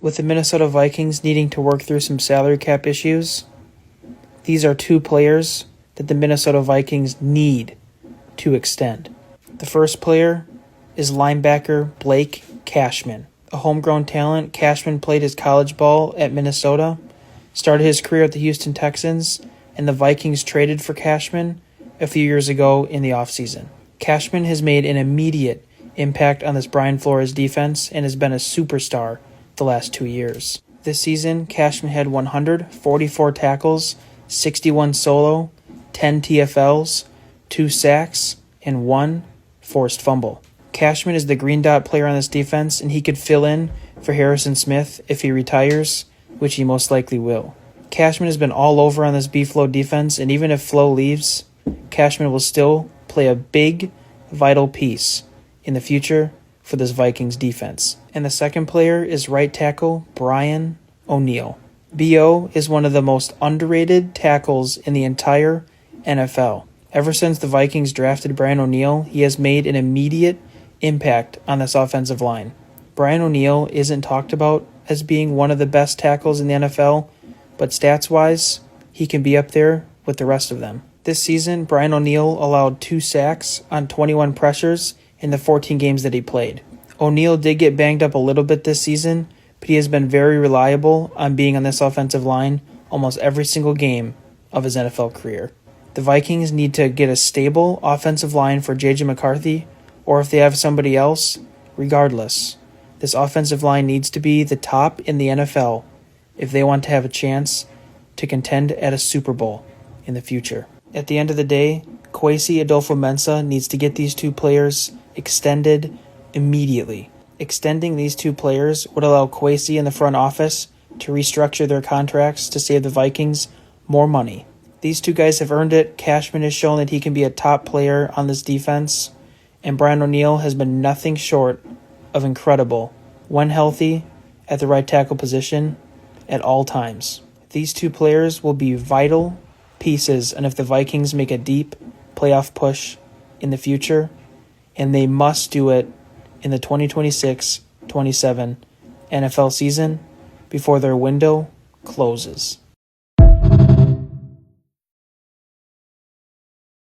With the Minnesota Vikings needing to work through some salary cap issues, these are two players that the Minnesota Vikings need to extend. The first player is linebacker Blake Cashman. A homegrown talent, Cashman played his college ball at Minnesota, started his career at the Houston Texans, and the Vikings traded for Cashman a few years ago in the offseason. Cashman has made an immediate impact on this Brian Flores defense and has been a superstar the last 2 years. This season, Cashman had 144 tackles, 61 solo, 10 TFLs, 2 sacks, and 1 forced fumble. Cashman is the green dot player on this defense, and he could fill in for Harrison Smith if he retires, which he most likely will. Cashman has been all over on this B-Flow defense, and even if Flo leaves, Cashman will still play a big, vital piece in the future for this Vikings defense. And the second player is right tackle Brian O'Neill. B.O. is one of the most underrated tackles in the entire NFL. Ever since the Vikings drafted Brian O'Neill, he has made an immediate impact on this offensive line. Brian O'Neill isn't talked about as being one of the best tackles in the NFL, but stats-wise, he can be up there with the rest of them. This season, Brian O'Neill allowed 2 sacks on 21 pressures in the 14 games that he played. O'Neill did get banged up a little bit this season, but he has been very reliable on being on this offensive line almost every single game of his NFL career. The Vikings need to get a stable offensive line for J.J. McCarthy, or if they have somebody else, regardless, this offensive line needs to be the top in the NFL if they want to have a chance to contend at a Super Bowl in the future. At the end of the day, Kwesi Adolfo-Mensah needs to get these two players extended immediately. Extending these two players would allow Kwesi in the front office to restructure their contracts to save the Vikings more money. These two guys have earned it. Cashman has shown that he can be a top player on this defense, and Brian O'Neill has been nothing short of incredible when healthy at the right tackle position at all times. These two players will be vital pieces, and if the Vikings make a deep playoff push in the future, and they must do it in the 2026-27 NFL season before their window closes.